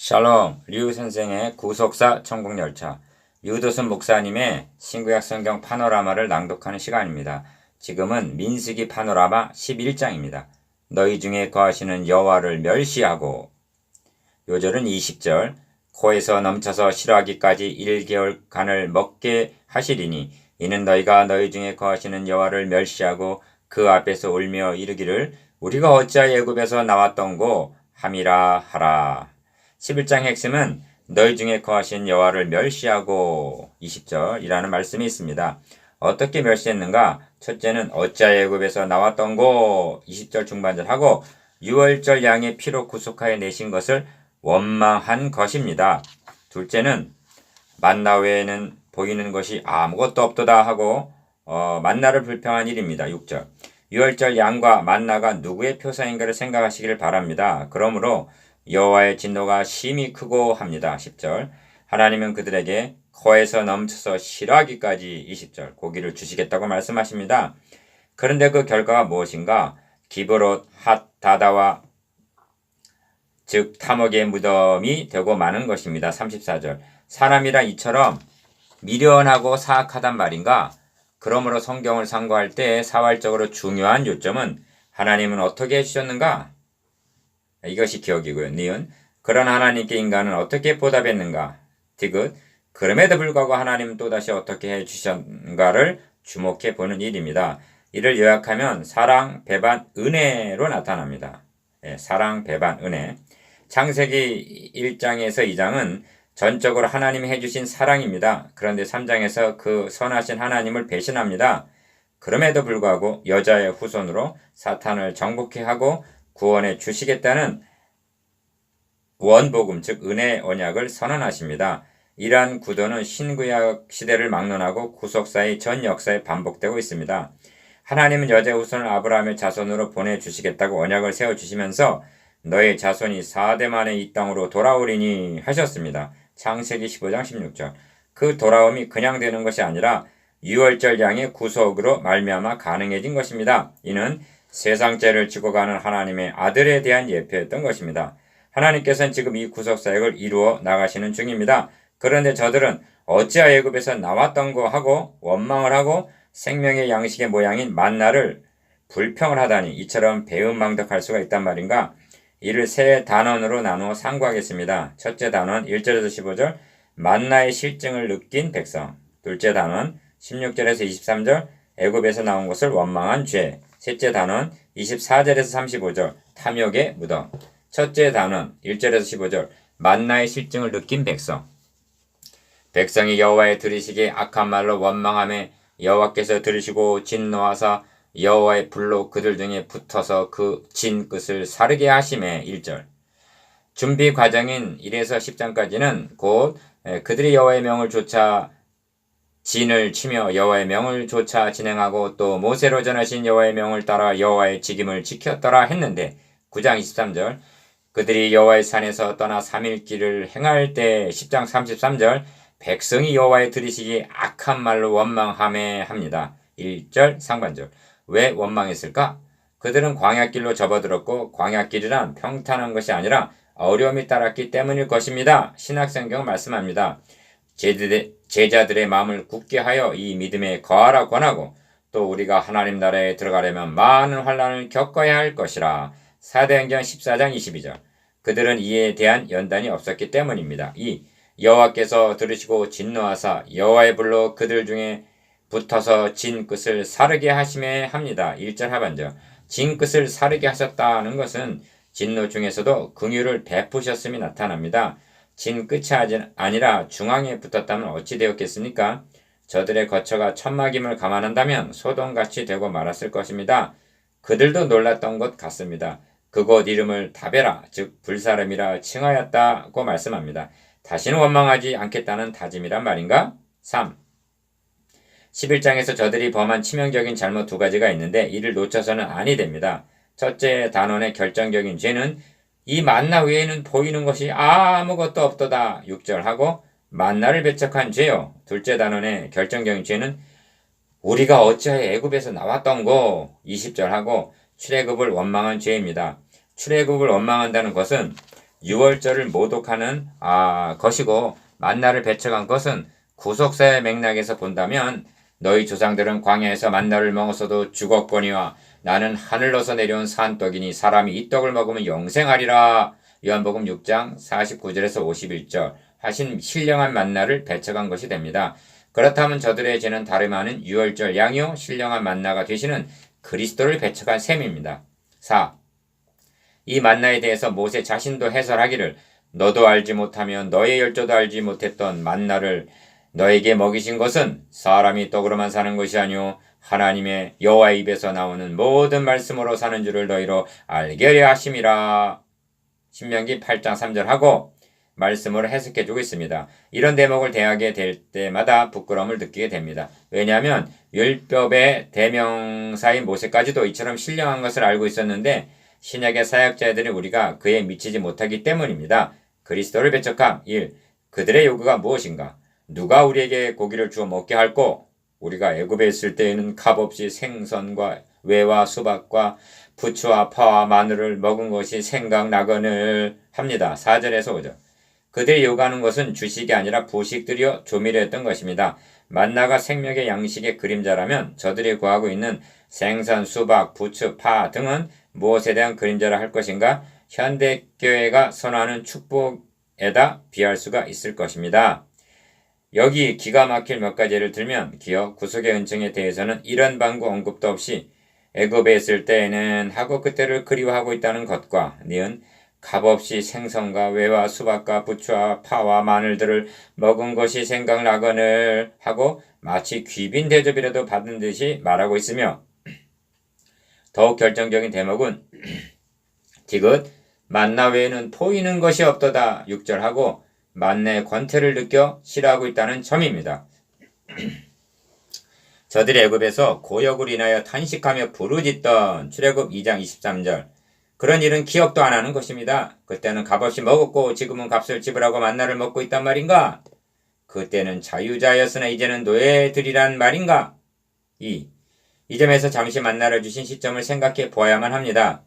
샬롬, 류 선생의 구속사 천국열차, 유도순 목사님의 신구약 성경 파노라마를 낭독하는 시간입니다. 지금은 민수기 파노라마 11장입니다. 너희 중에 거하시는 여호와를 멸시하고, 요절은 20절, 코에서 넘쳐서 싫어하기까지 1개월간을 먹게 하시리니 이는 너희가 너희 중에 거하시는 여호와를 멸시하고 그 앞에서 울며 이르기를 우리가 어찌하여 애굽에서 나왔던고 함이라 하라. 11장 핵심은 너희 중에 거하신 여호와를 멸시하고 20절이라는 말씀이 있습니다. 어떻게 멸시했는가? 첫째는 어찌하여 애굽에서 나왔던고 20절 중반절하고 6월절 양의 피로 구속하여 내신 것을 원망한 것입니다. 둘째는 만나 외에는 보이는 것이 아무것도 없도다 하고 만나를 불평한 일입니다. 6절. 6월절 양과 만나가 누구의 표상인가를 생각하시기를 바랍니다. 그러므로 여호와의 진노가 심히 크고 합니다. 10절. 하나님은 그들에게 코에서 넘쳐서 싫어하기까지 20절 고기를 주시겠다고 말씀하십니다. 그런데 그 결과가 무엇인가? 기브롯 핫다다와 즉 탐욕의 무덤이 되고 마는 것입니다. 34절. 사람이란 이처럼 미련하고 사악하단 말인가? 그러므로 성경을 상고할 때 사활적으로 중요한 요점은 하나님은 어떻게 해주셨는가? 이것이 기억이고요. 니은 그런 하나님께 인간은 어떻게 보답했는가? 디귿 그럼에도 불구하고 하나님은 또다시 어떻게 해주셨는가를 주목해 보는 일입니다. 이를 요약하면 사랑, 배반, 은혜로 나타납니다. 사랑, 배반, 은혜. 창세기 1장에서 2장은 전적으로 하나님이 해주신 사랑입니다. 그런데 3장에서 그 선하신 하나님을 배신합니다. 그럼에도 불구하고 여자의 후손으로 사탄을 정복해 하고 구원해 주시겠다는 원복음 즉 은혜의 언약을 선언하십니다. 이러한 구도는 신구약 시대를 막론하고 구속사의 전 역사에 반복되고 있습니다. 하나님은 여자의 후손을 아브라함의 자손으로 보내주시겠다고 언약을 세워주시면서 너의 자손이 4대 만에 이 땅으로 돌아오리니 하셨습니다. 창세기 15장 16절. 그 돌아옴이 그냥 되는 것이 아니라 유월절 양의 구속으로 말미암아 가능해진 것입니다. 이는 세상 죄를 지고 가는 하나님의 아들에 대한 예표였던 것입니다. 하나님께서는 지금 이 구속사역을 이루어 나가시는 중입니다. 그런데 저들은 어찌하여 애굽에서 나왔던고 하고 원망을 하고 생명의 양식의 모양인 만나를 불평을 하다니 이처럼 배은망덕할 수가 있단 말인가? 이를 세 단원으로 나누어 상고하겠습니다. 첫째 단원 1절에서 15절 만나의 실증을 느낀 백성. 둘째 단원 16절에서 23절 애굽에서 나온 것을 원망한 죄. 셋째 단원 24절에서 35절 탐욕의 무덤. 첫째 단원 1절에서 15절 만나의 실증을 느낀 백성. 백성이 여호와의 들으시기에 악한 말로 원망하며 여호와께서 들으시고 진노하사 여호와의 불로 그들 중에 붙어서 그 진 끝을 사르게 하심에 1절. 준비 과정인 1에서 10장까지는 곧 그들이 여호와의 명을 조차 진을 치며 여호와의 명을 조차 진행하고 또 모세로 전하신 여호와의 명을 따라 여호와의 직임을 지켰더라 했는데 9장 23절 그들이 여호와의 산에서 떠나 3일 길을 행할 때 10장 33절 백성이 여호와의 들으시기에 악한 말로 원망하며 합니다. 1절 상반절. 왜 원망했을까? 그들은 광야길로 접어들었고 광야길이란 평탄한 것이 아니라 어려움이 따랐기 때문일 것입니다. 신약성경은 말씀합니다. 제자들의 마음을 굳게 하여 이 믿음에 거하라 권하고 또 우리가 하나님 나라에 들어가려면 많은 환난을 겪어야 할 것이라. 사도행전 14장 22절. 그들은 이에 대한 연단이 없었기 때문입니다. 2. 여호와께서 들으시고 진노하사 여호와의 불로 그들 중에 붙어서 진 끝을 사르게 하심에 합니다. 1절 하반절. 진 끝을 사르게 하셨다는 것은 진노 중에서도 긍휼을 베푸셨음이 나타납니다. 진 끝이 아니라 중앙에 붙었다면 어찌 되었겠습니까? 저들의 거처가 천막임을 감안한다면 소돔같이 되고 말았을 것입니다. 그들도 놀랐던 것 같습니다. 그곳 이름을 다베라 즉 불사름이라 칭하였다고 말씀합니다. 다시는 원망하지 않겠다는 다짐이란 말인가? 3. 11장에서 저들이 범한 치명적인 잘못 두 가지가 있는데 이를 놓쳐서는 아니 됩니다. 첫째 단원의 결정적인 죄는 이 만나 외에는 보이는 것이 아무것도 없도다 6절 하고 만나를 배척한 죄요. 둘째 단원의 결정적인 죄는 우리가 어찌하여 애굽에서 나왔던고 20절 하고 출애굽을 원망한 죄입니다. 출애굽을 원망한다는 것은 유월절을 모독하는 것이고 만나를 배척한 것은 구속사의 맥락에서 본다면 너희 조상들은 광야에서 만나를 먹었어도 죽었거니와 나는 하늘로서 내려온 산떡이니 사람이 이 떡을 먹으면 영생하리라. 요한복음 6장 49절에서 51절 하신 신령한 만나를 배척한 것이 됩니다. 그렇다면 저들의 죄는 다름 아닌 유월절 양이요 신령한 만나가 되시는 그리스도를 배척한 셈입니다. 4. 이 만나에 대해서 모세 자신도 해설하기를 너도 알지 못하며 너의 열조도 알지 못했던 만나를 너에게 먹이신 것은 사람이 떡으로만 사는 것이 아니오 하나님의 여호와의 입에서 나오는 모든 말씀으로 사는 줄을 너희로 알게 하려 하심이라. 신명기 8장 3절 하고 말씀을 해석해주고 있습니다. 이런 대목을 대하게 될 때마다 부끄러움을 느끼게 됩니다. 왜냐하면 율법의 대명사인 모세까지도 이처럼 신령한 것을 알고 있었는데 신약의 사역자들이 우리가 그에 미치지 못하기 때문입니다. 그리스도를 배척함 1. 그들의 요구가 무엇인가? 누가 우리에게 고기를 주어 먹게 할꼬? 우리가 애굽에 있을 때에는 값없이 생선과 외와 수박과 부추와 파와 마늘을 먹은 것이 생각나거늘 합니다. 4절에서 5절. 그들이 요구하는 것은 주식이 아니라 부식들이요 조미료였던 것입니다. 만나가 생명의 양식의 그림자라면 저들이 구하고 있는 생선, 수박, 부추, 파 등은 무엇에 대한 그림자라 할 것인가? 현대교회가 선호하는 축복에다 비할 수가 있을 것입니다. 여기 기가 막힐 몇 가지 예를 들면 기어 구속의 은총에 대해서는 이런 방구 언급도 없이 애굽에 있을 때에는 하고 그때를 그리워하고 있다는 것과 니은 값없이 생선과 외와 수박과 부추와 파와 마늘들을 먹은 것이 생각나거늘 하고 마치 귀빈 대접이라도 받은 듯이 말하고 있으며 더욱 결정적인 대목은 디귿 만나 외에는 보이는 것이 없도다 6절하고 만나의 권태를 느껴 싫어하고 있다는 점입니다. 저들이 애굽에서 고역을 인하여 탄식하며 부르짖던 출애굽 2장 23절 그런 일은 기억도 안 하는 것입니다. 그때는 값없이 먹었고 지금은 값을 지불하고 만나를 먹고 있단 말인가? 그때는 자유자였으나 이제는 노예들이란 말인가? 2. 이 점에서 잠시 만나를 주신 시점을 생각해 보아야만 합니다.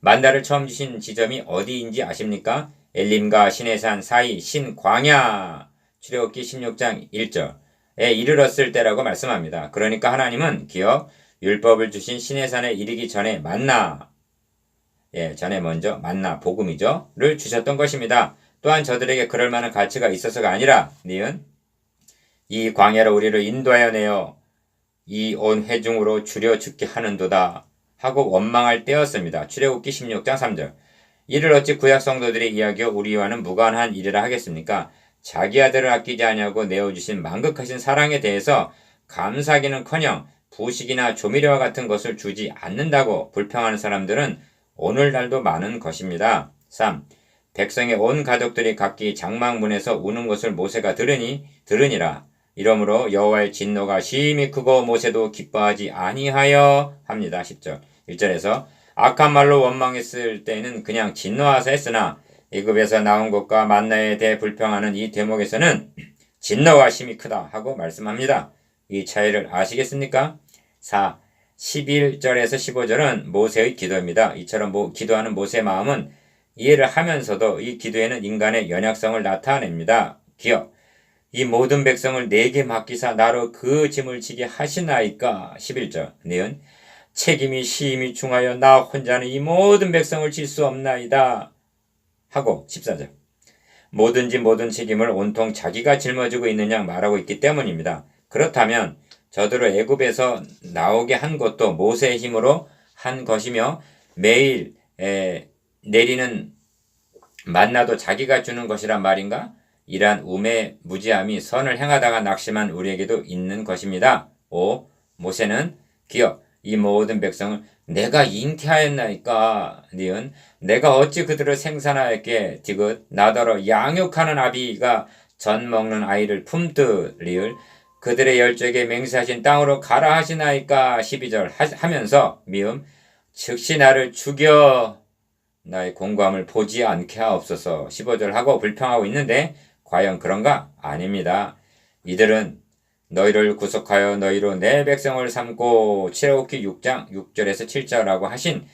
만나를 처음 주신 지점이 어디인지 아십니까? 엘림과 시내산 사이 신광야 출애굽기 16장 1절에 이르렀을 때라고 말씀합니다. 그러니까 하나님은 기어 율법을 주신 시내산에 이르기 전에 만나 전에 먼저 만나 복음이죠 를 주셨던 것입니다. 또한 저들에게 그럴 만한 가치가 있어서가 아니라 니은 이 광야로 우리를 인도하여 내어 이 온 회중으로 줄여 죽게 하는도다 하고 원망할 때였습니다. 출애굽기 16장 3절 이를 어찌 구약 성도들의 이야기와 우리와는 무관한 일이라 하겠습니까? 자기 아들을 아끼지 아니하고 내어주신 만극하신 사랑에 대해서 감사하기는커녕 부식이나 조미료와 같은 것을 주지 않는다고 불평하는 사람들은 오늘날도 많은 것입니다. 3. 백성의 온 가족들이 각기 장막문에서 우는 것을 모세가 들으니라. 이러므로 여호와의 진노가 심히 크고 모세도 기뻐하지 아니하여 합니다. 10절 1절에서 악한 말로 원망했을 때는 그냥 진노하사 했으나 애굽에서 나온 것과 만나에 대해 불평하는 이 대목에서는 진노가 심히 크다 하고 말씀합니다. 이 차이를 아시겠습니까? 4. 11절에서 15절은 모세의 기도입니다. 이처럼 기도하는 모세의 마음은 이해를 하면서도 이 기도에는 인간의 연약성을 나타냅니다. 기억. 이 모든 백성을 내게 맡기사 나로 그 짐을 지게 하시나이까. 11절. 니은 책임이 심히 중하여 나 혼자는 이 모든 백성을 질 수 없나이다. 하고 14절. 뭐든지 모든 책임을 온통 자기가 짊어지고 있느냐 말하고 있기 때문입니다. 그렇다면 저들을 애굽에서 나오게 한 것도 모세의 힘으로 한 것이며 매일 내리는 만나도 자기가 주는 것이란 말인가? 이러한 우매무지함이 선을 행하다가 낙심한 우리에게도 있는 것입니다. 5. 모세는 기억 이 모든 백성을 내가 잉태하였나이까 니은 내가 어찌 그들을 생산하였게 디귿 나더러 양육하는 아비가 젖 먹는 아이를 품듯 리을 그들의 열조에게 맹세하신 땅으로 가라 하시나이까 12절 하면서 미음 즉시 나를 죽여 나의 공고함을 보지 않게 하옵소서 15절 하고 불평하고 있는데 과연 그런가? 아닙니다. 이들은 너희를 구속하여 너희로 내 백성을 삼고 출애굽기 6장 6절에서 7절이라고 하신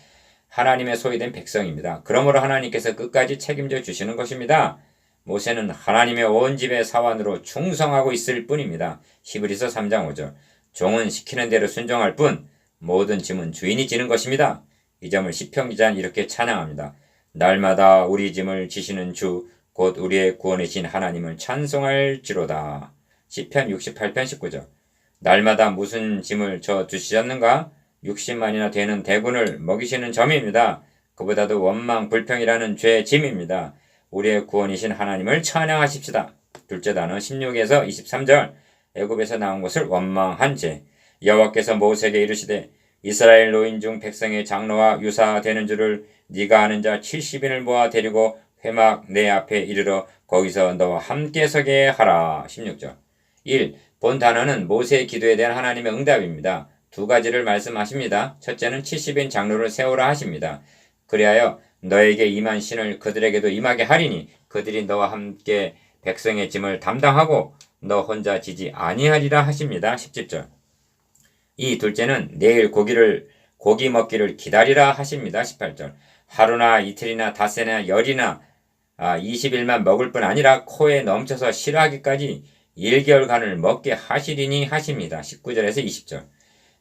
하나님의 소유된 백성입니다. 그러므로 하나님께서 끝까지 책임져 주시는 것입니다. 모세는 하나님의 온 집의 사환으로 충성하고 있을 뿐입니다. 히브리서 3장 5절. 종은 시키는 대로 순종할 뿐 모든 짐은 주인이 지는 것입니다. 이 점을 시편 기자는 이렇게 찬양합니다. 날마다 우리 짐을 지시는 주 곧 우리의 구원이신 하나님을 찬송할지로다. 시편 68편 19절. 날마다 무슨 짐을 져 주시셨는가? 60만이나 되는 대군을 먹이시는 점입니다. 그보다도 원망 불평이라는 죄의 짐입니다. 우리의 구원이신 하나님을 찬양하십시다. 둘째 단어 16에서 23절. 애굽에서 나온 것을 원망한 죄. 여호와께서 모세에게 이르시되 이스라엘 노인 중 백성의 장로와 유사되는 줄을 네가 아는 자 70인을 모아 데리고 회막 내 앞에 이르러 거기서 너와 함께 서게 하라. 16절. 1. 본 단어는 모세의 기도에 대한 하나님의 응답입니다. 두 가지를 말씀하십니다. 첫째는 70인 장로를 세우라 하십니다. 그리하여 너에게 임한 신을 그들에게도 임하게 하리니 그들이 너와 함께 백성의 짐을 담당하고 너 혼자 지지 아니하리라 하십니다. 17절. 이 둘째는 내일 고기 먹기를 기다리라 하십니다. 18절. 하루나 이틀이나 닷새나 열이나 20일만 먹을 뿐 아니라 코에 넘쳐서 싫어하기까지 1개월간을 먹게 하시리니 하십니다. 19절에서 20절.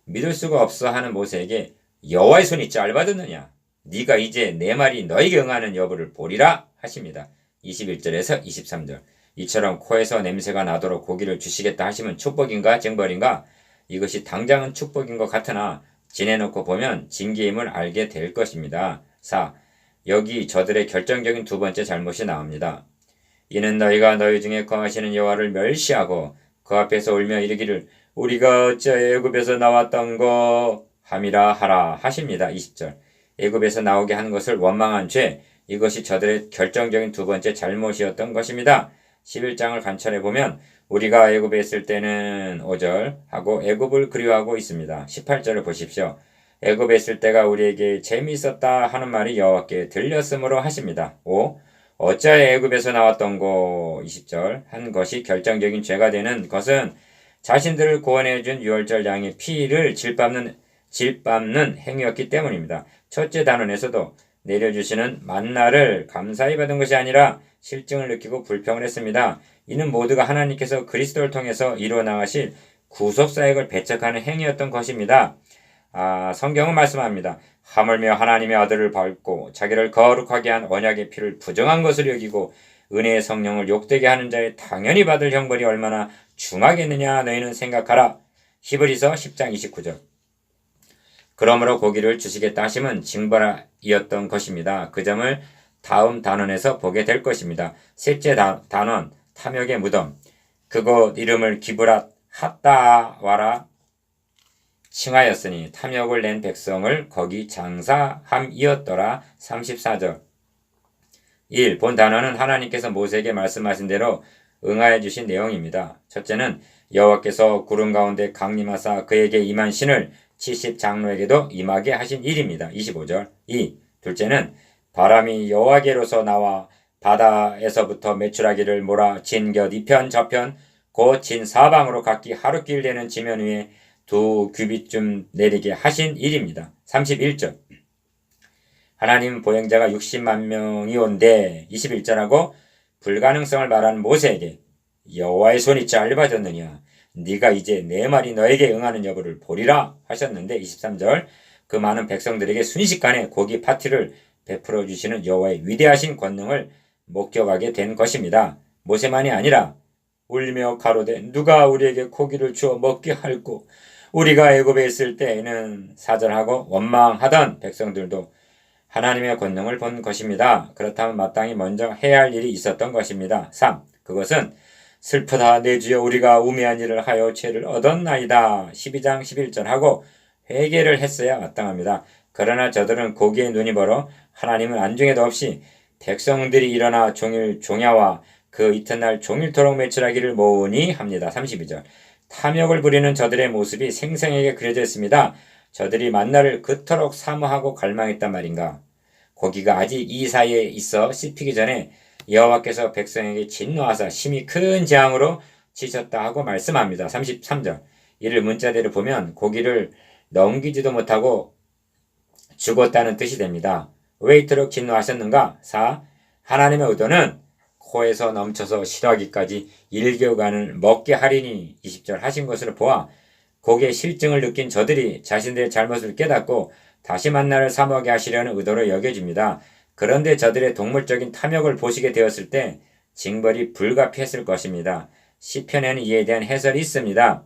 믿을 수가 없어 하는 모세에게 여호와의 손이 짧아졌느냐? 네가 이제 내 말이 너에게 응하는 여부를 보리라 하십니다. 21절에서 23절. 이처럼 코에서 냄새가 나도록 고기를 주시겠다 하시면 축복인가 징벌인가? 이것이 당장은 축복인 것 같으나 지내놓고 보면 징계임을 알게 될 것입니다. 4. 여기 저들의 결정적인 두 번째 잘못이 나옵니다. 이는 너희가 너희 중에 거하시는 여호와를 멸시하고 그 앞에서 울며 이르기를 우리가 어찌하여 애굽에서 나왔던 거 함이라 하라 하십니다. 20절. 애굽에서 나오게 하는 것을 원망한 죄, 이것이 저들의 결정적인 두 번째 잘못이었던 것입니다. 11장을 관찰해 보면 우리가 애굽에 있을 때는 5절 하고 애굽을 그리워하고 있습니다. 18절을 보십시오. 애굽에 있을 때가 우리에게 재미있었다 하는 말이 여호와께 들렸으므로 하십니다. 5. 어찌하여 애굽에서 나왔던 거 20절 한 것이 결정적인 죄가 되는 것은 자신들을 구원해 준 유월절 양의 피를 질밟는 행위였기 때문입니다. 첫째 단원에서도 내려주시는 만나를 감사히 받은 것이 아니라 실증을 느끼고 불평을 했습니다. 이는 모두가 하나님께서 그리스도를 통해서 이루어 나가실 구속사역을 배척하는 행위였던 것입니다. 성경은 말씀합니다. 하물며 하나님의 아들을 밟고 자기를 거룩하게 한 언약의 피를 부정한 것으로 여기고 은혜의 성령을 욕되게 하는 자의 당연히 받을 형벌이 얼마나 중하겠느냐 너희는 생각하라. 히브리서 10장 29절. 그러므로 고기를 주시겠다 하심은 징벌이었던 것입니다. 그 점을 다음 단원에서 보게 될 것입니다. 셋째 단원 탐욕의 무덤. 그곳 이름을 기브랏 핫다와라 칭하였으니 탐욕을 낸 백성을 거기 장사함이었더라. 34절. 1. 본 단어는 하나님께서 모세에게 말씀하신 대로 응하여 주신 내용입니다. 첫째는 여호와께서 구름 가운데 강림하사 그에게 임한 신을 70장로에게도 임하게 하신 일입니다. 25절. 2. 둘째는 바람이 여호와께로서 나와 바다에서부터 메추라기를 몰아 진곁 이편 저편 곧 진 사방으로 각기 하루길 되는 지면 위에 2규빗쯤 내리게 하신 일입니다. 31절. 하나님 보행자가 60만 명이 온데 21절하고 불가능성을 말하는 모세에게 여호와의 손이 짧아졌느냐 네가 이제 내 말이 너에게 응하는 여부를 보리라 하셨는데 23절. 그 많은 백성들에게 순식간에 고기 파티를 베풀어 주시는 여호와의 위대하신 권능을 목격하게 된 것입니다. 모세만이 아니라 울며 가로되 누가 우리에게 고기를 주어 먹게 할꼬 우리가 애굽에 있을 때에는 사절하고 원망하던 백성들도 하나님의 권능을 본 것입니다. 그렇다면 마땅히 먼저 해야 할 일이 있었던 것입니다. 3. 그것은 슬프다 내 주여 우리가 우매한 일을 하여 죄를 얻었나이다. 12장 11절 하고 회개를 했어야 마땅합니다. 그러나 저들은 고기에 눈이 멀어 하나님은 안중에도 없이 백성들이 일어나 종일 종야와 그 이튿날 종일토록 메추라기를 모으니 합니다. 32절. 탐욕을 부리는 저들의 모습이 생생하게 그려져 있습니다. 저들이 만나를 그토록 사모하고 갈망했단 말인가. 고기가 아직 이 사이에 있어 씹히기 전에 여호와께서 백성에게 진노하사 심히 큰 재앙으로 치셨다 하고 말씀합니다. 33절. 이를 문자대로 보면 고기를 넘기지도 못하고 죽었다는 뜻이 됩니다. 왜 이토록 진노하셨는가? 4. 하나님의 의도는 코에서 넘쳐서 실화기까지 일교관을 먹게 하리니 20절 하신 것으로 보아 곡의 실증을 느낀 저들이 자신들의 잘못을 깨닫고 다시 만나를 사모하게 하시려는 의도로 여겨집니다. 그런데 저들의 동물적인 탐욕을 보시게 되었을 때 징벌이 불가피했을 것입니다. 시편에는 이에 대한 해설이 있습니다.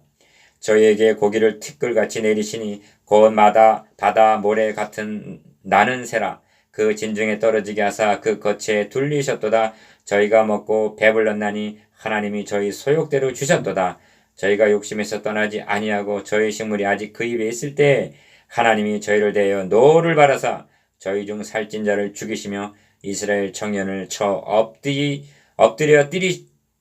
저희에게 고기를 티끌같이 내리시니 곧 바다 모래 같은 나는 새라 그 진중에 떨어지게 하사 그 거체에 둘리셨도다. 저희가 먹고 배불렀나니 하나님이 저희 소욕대로 주셨도다. 저희가 욕심에서 떠나지 아니하고 저희 식물이 아직 그 입에 있을 때 하나님이 저희를 대하여 노를 바라사 저희 중 살찐 자를 죽이시며 이스라엘 청년을 쳐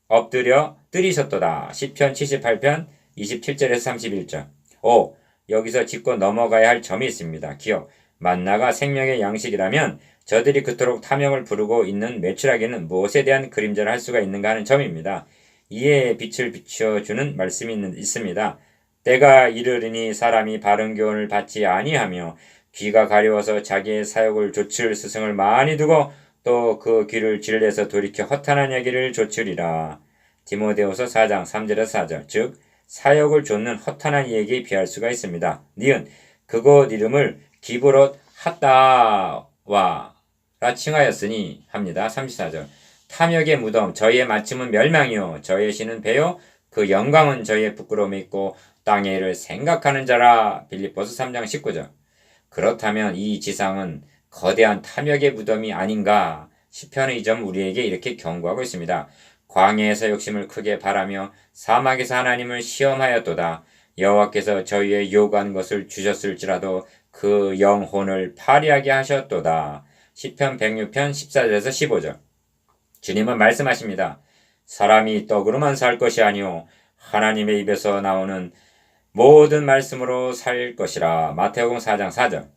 엎드려 뜨리셨도다. 시편 78편 27절에서 31절. 5. 여기서 짚고 넘어가야 할 점이 있습니다. 기억. 만나가 생명의 양식이라면 저들이 그토록 탐욕을 부르고 있는 메추라기는 무엇에 대한 그림자를 할 수가 있는가 하는 점입니다. 이에 빛을 비춰주는 말씀이 있습니다. 때가 이르리니 사람이 바른 교훈을 받지 아니하며 귀가 가려워서 자기의 사욕을 좇을 스승을 많이 두고 또 그 귀를 질레서 돌이켜 허탄한 얘기를 좇으리라. 디모데후서 4장 3절에서 4절. 즉 사욕을 좇는 허탄한 이에게 비할 수가 있습니다. 니은 그곳 이름을 기브롯 핫다와라 칭하였으니 합니다. 34절. 탐욕의 무덤 저희의 마침은 멸망이요 저희의 신은 배요 그 영광은 저희의 부끄러움에 있고 땅의 일을 생각하는 자라. 빌립보서 3장 19절. 그렇다면 이 지상은 거대한 탐욕의 무덤이 아닌가? 시편은 이 점 우리에게 이렇게 경고하고 있습니다. 광야에서 욕심을 크게 바라며 사막에서 하나님을 시험하였도다. 여호와께서 저희의 요구한 것을 주셨을지라도 그 영혼을 파리하게 하셨도다. 시편 106편 14절에서 15절. 주님은 말씀하십니다. 사람이 떡으로만 살 것이 아니오 하나님의 입에서 나오는 모든 말씀으로 살 것이라. 마태복음 4장 4절.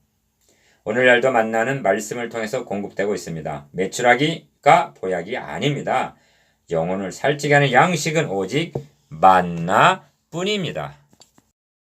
오늘날도 만나는 말씀을 통해서 공급되고 있습니다. 메추라기가 보약이 아닙니다. 영혼을 살찌게 하는 양식은 오직 만나뿐입니다.